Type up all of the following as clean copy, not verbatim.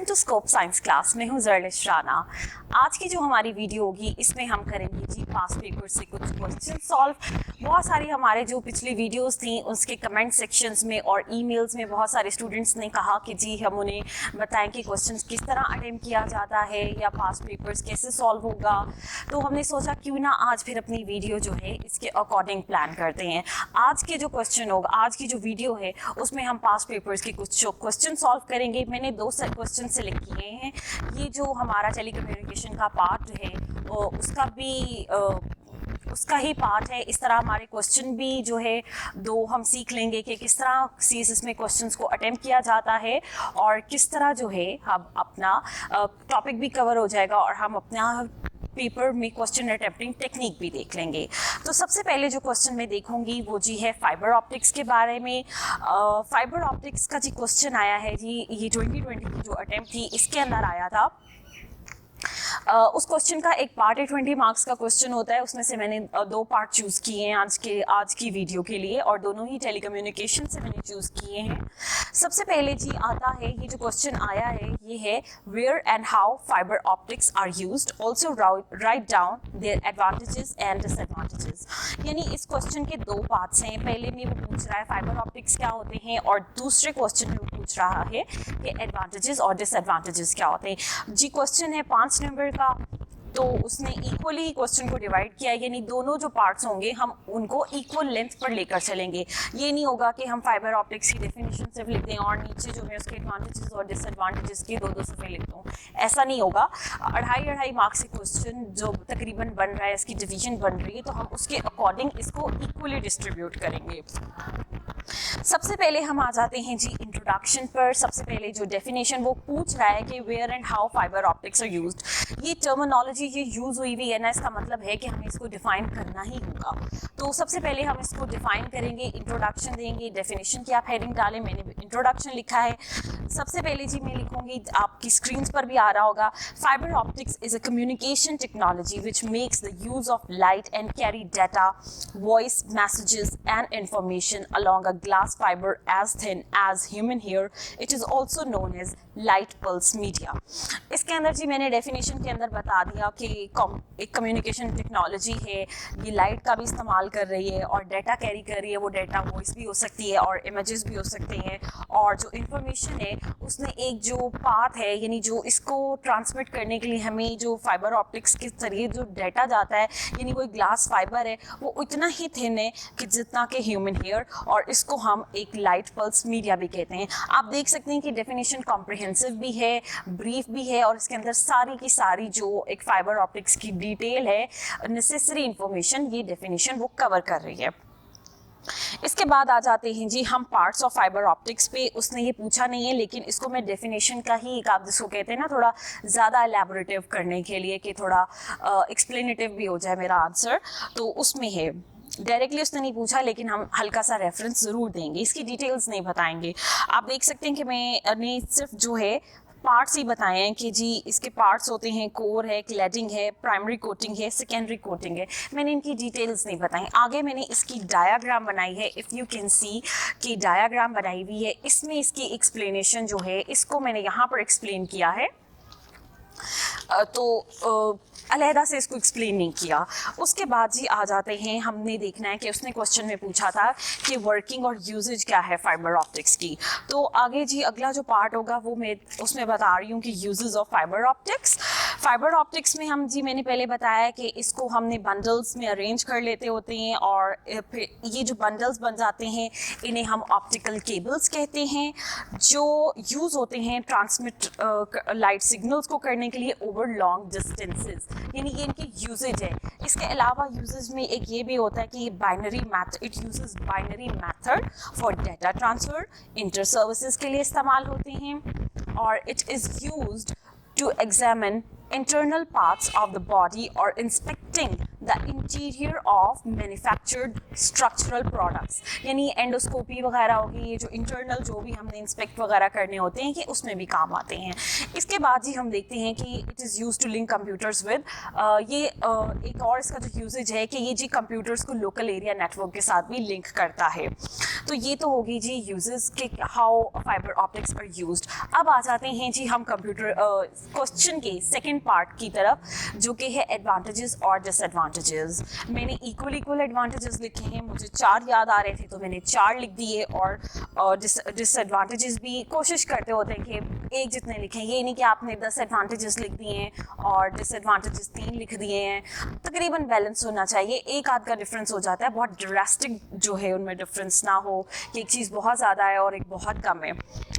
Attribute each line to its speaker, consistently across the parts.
Speaker 1: Welcome to Scope Science class. मैं हूँ जरलिश राना। आज की जो हमारी वीडियो होगी इसमें हम करेंगे जी पास्ट पेपर से कुछ क्वेश्चन सॉल्व। बहुत सारी हमारे जो पिछली वीडियोस थी उसके कमेंट सेक्शंस में और ईमेल्स में बहुत सारे स्टूडेंट्स ने कहा कि जी हम उन्हें बताएं कि क्वेश्चंस किस तरह अटेम्प्ट किया जाता है या पास्ट पेपर्स कैसे सॉल्व होगा। तो हमने सोचा क्यों ना आज फिर अपनी वीडियो जो है इसके अकॉर्डिंग प्लान करते हैं। आज के जो क्वेश्चन होगा, आज की जो वीडियो है उसमें हम पास्ट पेपर्स के कुछ क्वेश्चन सॉल्व करेंगे। मैंने 2 सेट क्वेश्चन सेलेक्ट किए हैं। ये जो हमारा टेलीकम्युनिकेशन का पार्ट है उसका ही पार्ट है। इस तरह हमारे क्वेश्चन भी जो है 2 हम सीख लेंगे कि किस तरह सीएसएस में क्वेश्चंस को अटेम्प्ट किया जाता है और किस तरह जो है हम अपना टॉपिक भी कवर हो जाएगा और हम अपना पेपर में क्वेश्चन अटेम्प्टिंग टेक्निक भी देख लेंगे। तो सबसे पहले जो क्वेश्चन मैं देखूंगी वो जी है फाइबर ऑप्टिक्स के बारे में। फाइबर ऑप्टिक्स का जी क्वेश्चन आया है जी, ये 2020 की जो अटेम्प्ट थी इसके अंदर आया था। उस क्वेश्चन का एक पार्ट है 20 मार्क्स का क्वेश्चन होता है, उसमें से मैंने 2 पार्ट चूज़ किए हैं आज की वीडियो के लिए और दोनों ही टेलीकम्युनिकेशन से मैंने चूज़ किए हैं। सबसे पहले जी आता है, ये जो क्वेश्चन आया है ये है where and how fibre optics are used, also write down their advantages and disadvantages. यानी इस क्वेश्चन के 2 पार्ट्स हैं। पहले में वो पूछ रहा है फाइबर ऑप्टिक्स क्या होते हैं और दूसरे क्वेश्चन में वो पूछ रहा है कि एडवांटेजेस और डिसएडवांटेजेस क्या होते हैं। जी क्वेश्चन है 5 नंबर का, तो उसने इक्वली क्वेश्चन को डिवाइड किया, यानी दोनों जो पार्ट्स होंगे हम उनको इक्वल लेंथ पर लेकर चलेंगे। ये नहीं होगा कि हम फाइबर ऑप्टिक्स की डेफिनेशन सिर्फ लिख दें और नीचे जो है उसके एडवांटेजेस और डिसएडवांटेजेस की 2-2 सफ़े लिख दूँ, ऐसा नहीं होगा। 2.5 मार्क्स से क्वेश्चन जो तकरीबन बन रहा है, इसकी डिवीजन बन रही है, तो हम उसके अकॉर्डिंग इसको इक्वली डिस्ट्रीब्यूट करेंगे। सबसे पहले हम आ जाते हैं जी इंट्रोडक्शन पर। सबसे पहले जो डेफिनेशन वो पूछ रहा है कि where and how fibre optics are used. ये टर्मिनोलॉजी ये यूज़ हुई हुई है ना, इसका मतलब है कि हमें इसको डिफाइन करना ही होगा। तो सबसे पहले हम इसको डिफाइन करेंगे, इंट्रोडक्शन देंगे। डेफिनेशन की आप हेडिंग डालें, मैंने इंट्रोडक्शन लिखा है। सबसे पहले जी मैं लिखूंगी, आपकी स्क्रीन पर भी आ रहा होगा, fibre optics is a communication technology which makes the use of light and carry data, voice messages and information along a glass fiber as thin as human hair. It is also known as light pulse media. इसके अंदर जी मैंने definition के अंदर बता दिया कि एक communication technology है, ये लाइट का भी इस्तेमाल कर रही है और डाटा कैरी कर रही है। वो डाटा वॉइस भी हो सकती है और इमेजेस भी हो सकते हैं, और जो इंफॉर्मेशन है उसमें एक जो पाथ है, यानी जो इसको ट्रांसमिट करने के लिए हमें जो फाइबर ऑप्टिक्स के जरिए जो डाटा जाता है, यानी कोई ग्लास फाइबर है वो इतना ही थिन है कि जितना कि ह्यूमन हेयर, और इसको हम एक लाइट पल्स मीडिया भी कहते हैं। आप देख सकते हैं कि डेफिनेशन कॉम्प्रिहेंसिव भी है, ब्रीफ भी है, और इसके अंदर सारी की सारी जो एक फाइबर ऑप्टिक्स की डिटेल है, नेसेसरी इंफॉर्मेशन, ये डेफिनेशन वो कवर कर रही है। इसके बाद आ जाते हैं जी हम पार्ट्स ऑफ फाइबर ऑप्टिक्स पे। उसने ये पूछा नहीं है, लेकिन इसको मैं डेफिनेशन का ही एक, आप जिसको कहते हैं ना थोड़ा ज़्यादा एलैबोरेटिव करने के लिए कि थोड़ा एक्सप्लेनेटिव भी हो जाए मेरा आंसर, तो उसमें है। डायरेक्टली उसने नहीं पूछा, लेकिन हम हल्का सा रेफरेंस ज़रूर देंगे, इसकी डिटेल्स नहीं बताएंगे। आप देख सकते हैं कि मैंने सिर्फ जो है पार्ट्स ही बताए हैं कि जी इसके पार्ट्स होते हैं, कोर है, क्लैडिंग है, प्राइमरी कोटिंग है, सेकेंडरी कोटिंग है। मैंने इनकी डिटेल्स नहीं बताई। आगे मैंने इसकी डायाग्राम बनाई है, इफ़ यू कैन सी कि डायाग्राम बनाई हुई है। इसमें इसकी एक्सप्लेनेशन जो है इसको मैंने यहाँ पर एक्सप्लेन किया है, तो अलहदा से इसको एक्सप्लेन नहीं किया। उसके बाद जी आ जाते हैं, हमने देखना है कि उसने क्वेश्चन में पूछा था कि वर्किंग और यूजेज क्या है फाइबर ऑप्टिक्स की। तो आगे जी अगला जो पार्ट होगा वो मैं उसमें बता रही हूँ कि uses of fibre optics. Fibre optics में हम जी मैंने पहले बताया कि इसको हमने बंडल्स में अरेंज कर लेते होते हैं, और फिर ये जो बंडल्स बन जाते हैं इन्हें हम ऑप्टिकल केबल्स कहते हैं, जो यूज़ होते हैं ट्रांसमिट लाइट सिग्नल्स को करने के लिए ओवर लॉन्ग डिस्टेंसेस, यानी ये इनकी यूजेज है। इसके अलावा यूजेज में एक ये भी होता है कि binary method, it uses binary method for data transfer, inter services के लिए इस्तेमाल होते हैं, और it is used to examine internal parts of the body or inspecting the interior of manufactured structural products, यानी एंडोस्कोपी वगैरह होगी, ये जो इंटरनल जो भी हमने इंस्पेक्ट वगैरह करने होते हैं कि उसमें भी काम आते हैं। इसके बाद ही हम देखते हैं कि it is use to link computers with, ये एक और इसका जो यूजेज है कि ये जी कंप्यूटर्स को लोकल एरिया नेटवर्क के साथ भी लिंक करता है। तो ये तो होगी जी यूजेस के how fibre optics are used. अब आ जाते हैं जी हम कंप्यूटर क्वेश्चन के सेकंड पार्ट की तरफ, जो कि है एडवांटेजेस और डिसएडवांटेजेस। मैंने इक्वल एडवांटेजेस लिखे हैं, मुझे 4 याद आ रहे थे तो मैंने 4 लिख दिए, और डिसएडवांटेजेस भी कोशिश करते होते हैं कि एक जितने लिखें, ये नहीं कि आपने 10 एडवांटेजेस लिख दिए हैं और डिसएडवांटेजेस 3 लिख दिए हैं। तकरीबन बैलेंस होना चाहिए, एक आध का डिफरेंस हो जाता है, बहुत ड्रास्टिक जो है उनमें डिफरेंस ना हो कि एक चीज़ बहुत ज़्यादा है और एक बहुत कम है,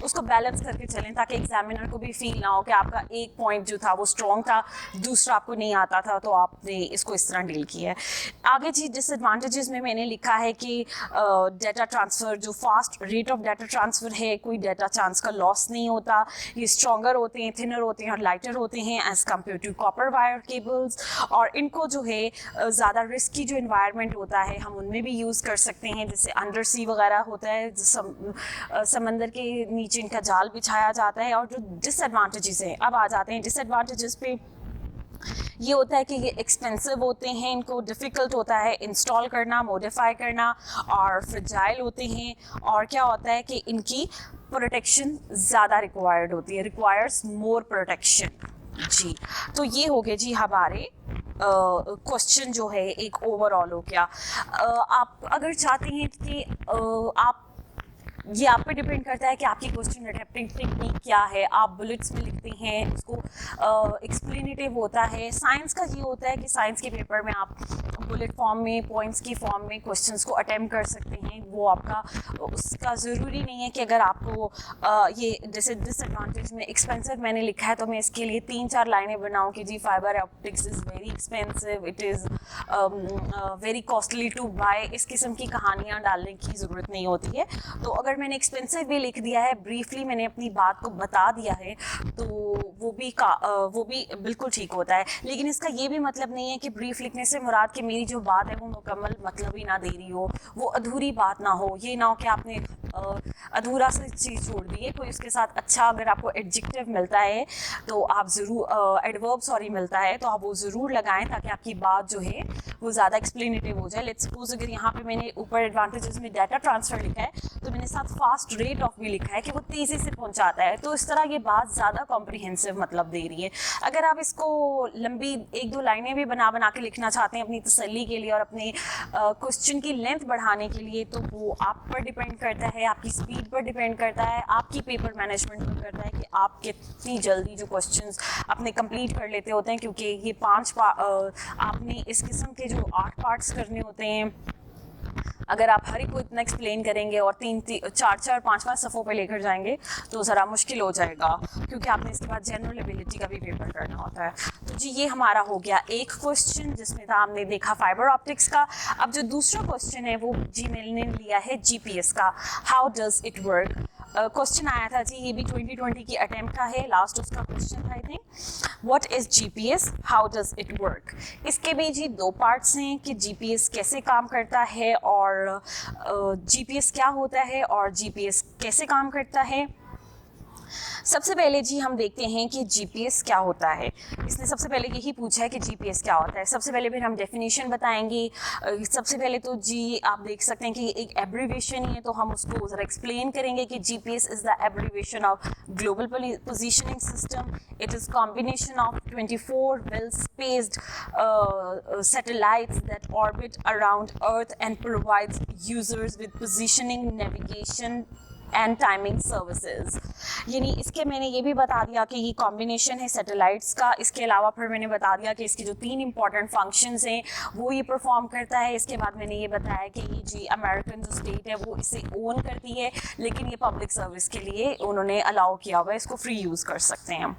Speaker 1: उसको बैलेंस करके चलें ताकि एग्जामिनर को भी फील ना हो कि आपका एक पॉइंट जो था वो स्ट्रॉन्ग था, दूसरा आपको नहीं आता था, तो आपने इसको इस तरह डील किया है। आगे जी डिसएडवांटेजेस में मैंने लिखा है कि डाटा ट्रांसफ़र, जो fast rate of data transfer है, कोई डाटा चांस का लॉस नहीं होता, ये स्ट्रॉन्गर होते हैं, थिनर होते हैं और लाइटर होते हैं as compare to copper wire cables, और इनको जो है ज़्यादा रिस्की जो इन्वायरमेंट होता है हम उनमें भी यूज़ कर सकते हैं, जैसे अंडर सी वगैरह होता है, समंदर के नीचे इनका जाल बिछाया जाता है। और जो डिसएडवांटेजेस हैं, अब आ जाते हैं डिसएडवांटेजेस पे। ये होता है कि ये एक्सपेंसिव होते हैं, इनको डिफ़िकल्ट होता है इंस्टॉल करना, मॉडिफाई करना, और फ्रेजाइल होते हैं, और क्या होता है कि इनकी प्रोटेक्शन ज़्यादा रिक्वायर्ड होती है, रिक्वायर्स मोर प्रोटेक्शन जी। तो ये हो गए जी हमारे क्वेश्चन जो है एक ओवरऑल हो गया। आप अगर चाहते हैं कि आप, ये आप पे डिपेंड करता है कि आपकी क्वेश्चन अटेम्प्टिंग टेक्निक क्या है, आप बुलेट्स में लिखते हैं, उसको एक्सप्लेनेटिव होता है। साइंस का ये होता है कि साइंस के पेपर में आप बुलेट फॉर्म में, पॉइंट्स की फॉर्म में क्वेश्चंस को अटेम्प्ट कर सकते हैं, वो आपका, उसका ज़रूरी नहीं है कि अगर आपको ये जैसे डिसएडवांटेज में एक्सपेंसिव मैंने लिखा है तो मैं इसके लिए 3-4 लाइनें बनाऊँ कि जी fibre optics is very expensive, it is very costly to buy, इस किस्म की कहानियाँ डालने की ज़रूरत नहीं होती है। तो अगर मैंने एक्सपेंसिव भी लिख दिया है, ब्रीफली मैंने अपनी बात को बता दिया है, तो वो भी बिल्कुल ठीक होता है। लेकिन इसका ये भी मतलब नहीं है कि ब्रीफ लिखने से मुराद कि मेरी जो बात है वो मुकम्मल मतलब ही ना दे रही हो, वो अधूरी बात ना हो, ये ना हो कि आपने अधूरा सी चीज़ छोड़ दी है। कोई उसके साथ अच्छा अगर आपको एडजेक्टिव मिलता है तो आप ज़रूर, एडवर्ब सॉरी मिलता है तो आप वो ज़रूर लगाएं ताकि आपकी बात जो है वो ज़्यादा एक्सप्लेनेटिव हो जाए। लेट्स सपोज अगर यहाँ पे मैंने ऊपर एडवांटेजेस में डाटा ट्रांसफ़र लिखा है तो मैंने साथ फास्ट रेट ऑफ भी लिखा है कि वो तेज़ी से पहुँचाता है, तो इस तरह ये बात ज़्यादा कॉम्प्रिहेंसिव मतलब दे रही है। अगर आप इसको लंबी 1-2 लाइनें भी बना के लिखना चाहते हैं अपनी तसल्ली के लिए और अपने क्वेश्चन की लेंथ बढ़ाने के लिए, तो वो आप पर डिपेंड करता है, आपकी स्पीड पर डिपेंड करता है, आपकी पेपर मैनेजमेंट पर करता है कि आप कितनी जल्दी जो क्वेश्चंस अपने कंप्लीट कर लेते होते हैं। क्योंकि ये 5 आपने इस किस्म के जो 8 पार्ट्स करने होते हैं, अगर आप हर एक को इतना एक्सप्लेन करेंगे और 3-4 5-5 सफ़ों पे लेकर जाएंगे तो ज़रा मुश्किल हो जाएगा, क्योंकि आपने इसके बाद जनरल एबिलिटी का भी पेपर करना होता है। तो जी ये हमारा हो गया एक क्वेश्चन जिसमें था हमने देखा फाइबर ऑप्टिक्स का। अब जो दूसरा क्वेश्चन है वो जी मैंने लिया है जीपीएस का, how does it work. Question आया था जी, ये भी 2020 की अटेम्प्ट का है, लास्ट उसका क्वेश्चन था I think. What is GPS, how does it work. इसके भी जी 2 पार्ट्स हैं कि जीपीएस कैसे काम करता है और जीपीएस क्या होता है और जीपीएस कैसे काम करता है। सबसे पहले जी हम देखते हैं कि जीपीएस क्या होता है। इसने सबसे पहले यही पूछा है कि जीपीएस क्या होता है। सबसे पहले फिर हम डेफिनेशन बताएंगे। सबसे पहले तो जी आप देख सकते हैं कि एक एब्रीविएशन ही है, तो हम उसको ज़रा एक्सप्लेन करेंगे कि GPS is the abbreviation of global positioning system. It is combination of 24 well spaced satellites that orbit around Earth and provides users with positioning, navigation and timing services. यानी इसके मैंने ये भी बता दिया कि ये कॉम्बिनेशन है सैटेलाइट्स का। इसके अलावा फिर मैंने बता दिया कि इसके जो 3 इंपॉर्टेंट फंक्शंस हैं वो ये परफॉर्म करता है। इसके बाद मैंने ये बताया कि ये जी अमेरिकन जो स्टेट है वो इसे ओन करती है, लेकिन ये पब्लिक सर्विस के लिए उन्होंने अलाउ किया हुआ है, इसको फ्री यूज़ कर सकते हैं।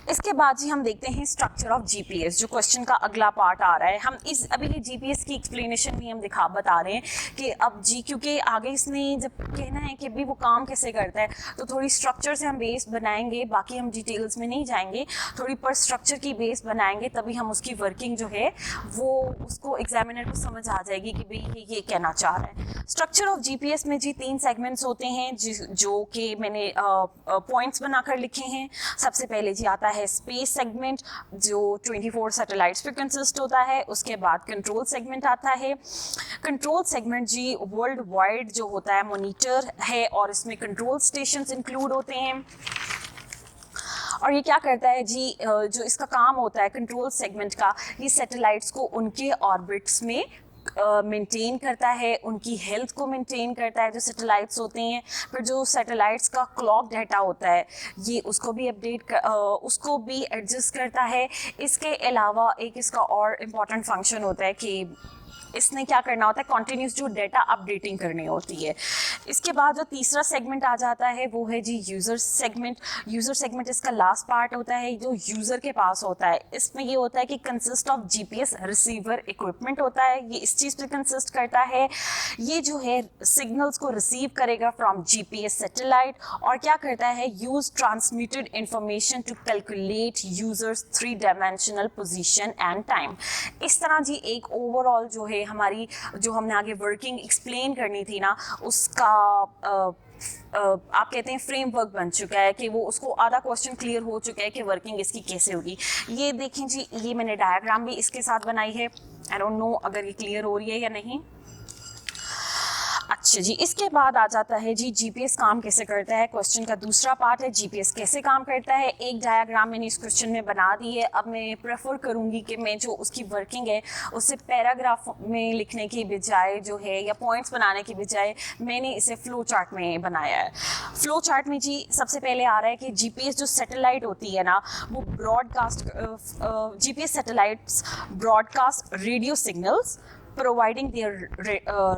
Speaker 1: इसके बाद जी हम देखते हैं स्ट्रक्चर ऑफ जीपीएस, जो क्वेश्चन का अगला पार्ट आ रहा है। हम इस अभी ये जीपीएस की एक्सप्लेनेशन भी हम बता रहे हैं कि अब क्योंकि आगे इसने जब कहना है कि भी वो काम कैसे करता है, तो थोड़ी स्ट्रक्चर से हम बेस बनाएंगे, बाकी हम डिटेल्स में नहीं जाएंगे, थोड़ी पर स्ट्रक्चर की बेस बनाएंगे, तभी हम उसकी वर्किंग जो है वो उसको एग्जामिनर को समझ आ जाएगी कि भाई ये कहना चाह रहा है। स्ट्रक्चर ऑफ जीपीएस में जी 3 सेगमेंट्स होते हैं जो कि मैंने पॉइंट्स बनाकर लिखे हैं। सबसे पहले जी आता है स्पेस सेगमेंट, जो 24 सैटेलाइट्स पे कंसिस्ट होता है। उसके बाद कंट्रोल सेगमेंट आता है। कंट्रोल सेगमेंट जी वर्ल्ड वाइड जो होता है मॉनिटर है, और इसमें कंट्रोल स्टेशंस इंक्लूड होते हैं। और ये क्या करता है जी, जो इसका काम होता है कंट्रोल सेगमेंट का, ये सैटेलाइट्स को उनके ऑर्बिट्स में मेंटेन करता है, उनकी हेल्थ को मेंटेन करता है जो सैटेलाइट्स होते हैं। फिर जो सैटेलाइट्स का क्लॉक डाटा होता है ये उसको भी उसको भी एडजस्ट करता है। इसके अलावा एक इसका और इम्पॉर्टेंट फंक्शन होता है कि इसने क्या करना होता है, कॉन्टिन्यूस जो डेटा अपडेटिंग करनी होती है। इसके बाद जो तीसरा सेगमेंट आ जाता है वो है जी यूज़र सेगमेंट। यूज़र सेगमेंट इसका लास्ट पार्ट होता है जो यूज़र के पास होता है। इसमें ये होता है कि consist of GPS receiver equipment होता है, ये इस चीज़ पे कंसिस्ट करता है। ये जो है सिग्नल्स को रिसीव करेगा फ्रॉम जीपीएस सैटेलाइट, और क्या करता है, use transmitted information to calculate users 3 dimensional position and time. इस तरह जी एक ओवरऑल जो है हमारी, जो हमने आगे वर्किंग एक्सप्लेन करनी थी ना, उसका आप कहते हैं फ्रेमवर्क बन चुका है कि वो उसको आधा क्वेश्चन क्लियर हो चुका है कि वर्किंग इसकी कैसे होगी। ये देखें जी, ये मैंने डायग्राम भी इसके साथ बनाई है। आई डोंट नो अगर ये क्लियर हो रही है या नहीं। अच्छा जी, इसके बाद आ जाता है जी जीपीएस काम कैसे करता है। क्वेश्चन का दूसरा पार्ट है जीपीएस कैसे काम करता है। एक डायग्राम मैंने इस क्वेश्चन में बना दी है। अब मैं प्रेफर करूंगी कि मैं जो उसकी वर्किंग है उसे पैराग्राफ में लिखने की बजाय जो है, या पॉइंट्स बनाने की बजाय, मैंने इसे फ्लो चार्ट में बनाया है। फ्लो चार्ट में जी सबसे पहले आ रहा है कि जीपीएस जो सैटेलाइट होती है ना, वो broadcast GPS satellites broadcast radio signals providing their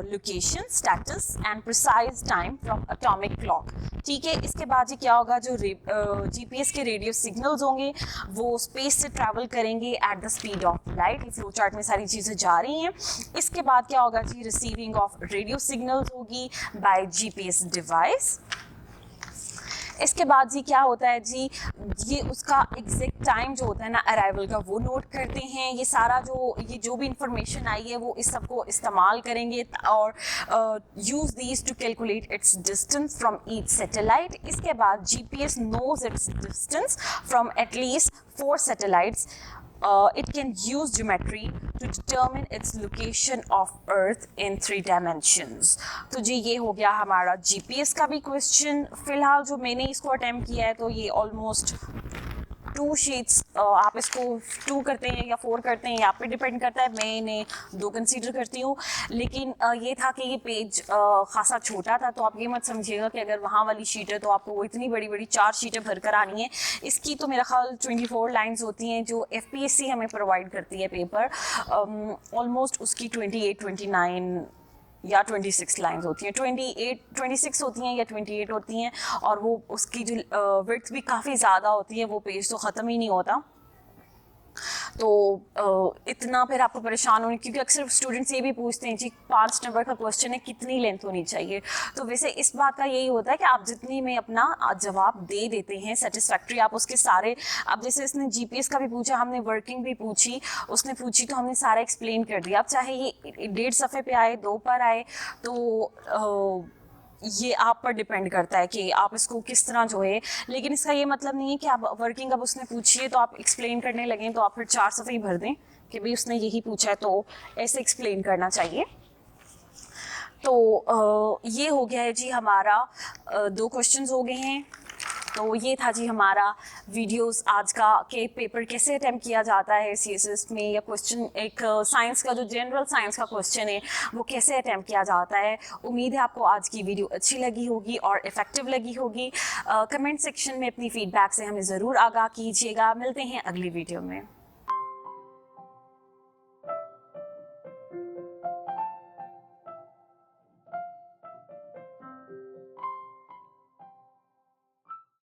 Speaker 1: location, status and precise time from atomic clock। ठीक है, इसके बाद जी क्या होगा, जो जीपीएस के रेडियो सिग्नल्स होंगे वो स्पेस से ट्रैवल करेंगे at the speed of light. ये फ्लो चार्ट में सारी चीज़ें जा रही हैं। इसके बाद क्या होगा जी, रिसीविंग ऑफ रेडियो सिग्नल्स होगी बाय जीपीएस डिवाइस। इसके बाद जी क्या होता है जी, ये उसका एग्जैक्ट टाइम जो होता है ना अराइवल का, वो नोट करते हैं। ये सारा जो भी इंफॉर्मेशन आई है वो इस सब को इस्तेमाल करेंगे और use these to calculate its distance from each satellite. इसके बाद GPS knows its distance from at least 4 satellites. It can use geometry to determine its location of Earth in 3 dimensions। तो जी ये हो गया हमारा जीपीएस का भी क्वेश्चन। फिलहाल जो मैंने इसको अटेम्प्ट किया है तो ये ऑलमोस्ट 2 शीट्स, आप इसको 2 करते हैं या 4 करते हैं, आप पे डिपेंड करता है। मैं इन्हें 2 कंसीडर करती हूँ, लेकिन ये था कि ये पेज खासा छोटा था, तो आप ये मत समझिएगा कि अगर वहाँ वाली शीट है तो आपको वो इतनी बड़ी बड़ी 4 शीटें भर कर आनी है। इसकी तो मेरा ख्याल 24 लाइन्स होती हैं जो एफपीएससी हमें प्रोवाइड करती है पेपर। ऑलमोस्ट उसकी 28-29 या 26 लाइन्स होती हैं, 26 होती हैं या 28 होती हैं, और वो उसकी जो विड्थ भी काफ़ी ज़्यादा होती है, वो पेज तो ख़त्म ही नहीं होता। तो इतना फिर आपको परेशान होने, क्योंकि अक्सर स्टूडेंट्स ये भी पूछते हैं जी 5 नंबर का क्वेश्चन है, कितनी लेंथ होनी चाहिए। तो वैसे इस बात का यही होता है कि आप जितनी में अपना जवाब दे देते हैं सेटिस्फैक्ट्री, आप उसके सारे, अब जैसे इसने जीपीएस का भी पूछा, हमने वर्किंग भी पूछी, उसने पूछी तो हमने सारा एक्सप्लेन कर दिया। अब चाहे ये 1.5 सफ़े पे आए, 2 पर आए, तो ये आप पर डिपेंड करता है कि आप इसको किस तरह जो है। लेकिन इसका ये मतलब नहीं है कि आप वर्किंग अब उसने पूछी है तो आप एक्सप्लेन करने लगें तो आप फिर 4 सफ़े ही भर दें कि भाई उसने यही पूछा है, तो ऐसे एक्सप्लेन करना चाहिए। तो ये हो गया है जी हमारा 2 क्वेश्चंस हो गए हैं। तो ये था जी हमारा वीडियोस आज का, कि पेपर कैसे अटेम्प्ट किया जाता है सीएसएस में, या क्वेश्चन एक साइंस का जो जनरल साइंस का क्वेश्चन है वो कैसे अटेम्प्ट किया जाता है। उम्मीद है आपको आज की वीडियो अच्छी लगी होगी और इफ़ेक्टिव लगी होगी। कमेंट सेक्शन में अपनी फीडबैक से हमें ज़रूर आगाह कीजिएगा। मिलते हैं अगली वीडियो में।